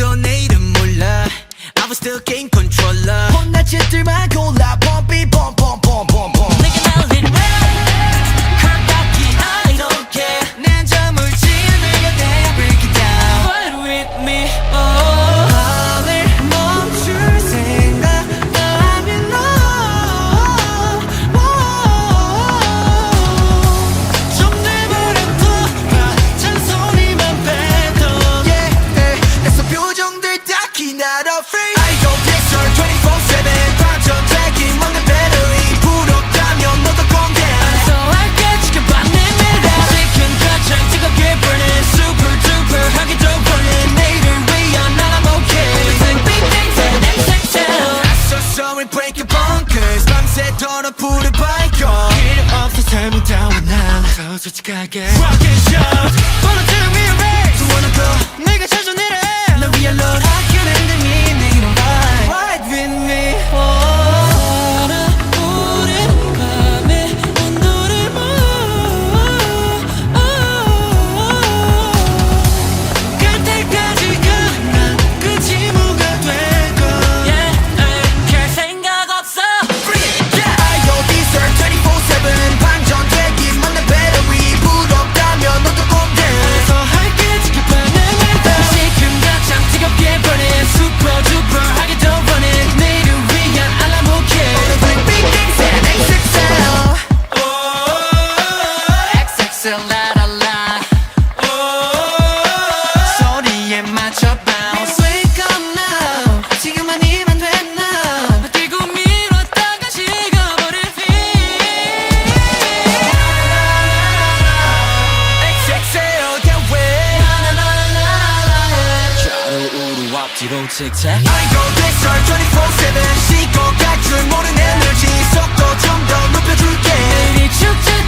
아직도 내 이름 몰라 I was still game controller 혼날 짓들만 골라 펌피 펌펌펌펌펌 내게 날린 컵받기 I don't care 난 점을 지은 내가 내가 break it down Fight with me 마음을 멈출 생각 나면 너 좀 내버려둬 잔소리만 빼도 Yeah 애써 표정들 딱히 not afraid I go blister 24/7 방전되기 막는 배터리 부럽다면 너도 calm down 안서할게 지켜봐 내 미래 지금 가장 뜨겁게 burning super duper 하기도 burning 내일을 위한 난 I'm okay Everything big things and XXL I so sorry break your bunkers 밤새도록 불을 밝혀 필요 없어 삶을 다운한 더 솔직하게 Rock and shout 벌어지는 위험해 So wanna go 내가 찾아내래 너 위에 load 학교는 힘들니 내게 ride Ride with me 우린 밤에 온도를 갈 때까지 가난 끝이 뭐가 될 거야 Yeah 갈 생각 없어 Bring it yeah I go diesel 24/7 방전되기 막는 배터리 부럽다면 너도 calm down 더 할게 지켜봐 내 멘tal 지금 가장 뜨겁게 burning super duper 하기도 running 내일을 위한 알람 okay Everything big things and XXL XXL la la la 소리에 맞춰 bounce Wake up now 지금 아니면 돼 now 뛰고 밀었다가 식어버릴 feel XXL get wet 좌로 우로 앞뒤로 틱택 I go blister 24/7 식어갈 줄 모른 에너지 속도 좀 더 높여줄게 내일이 축제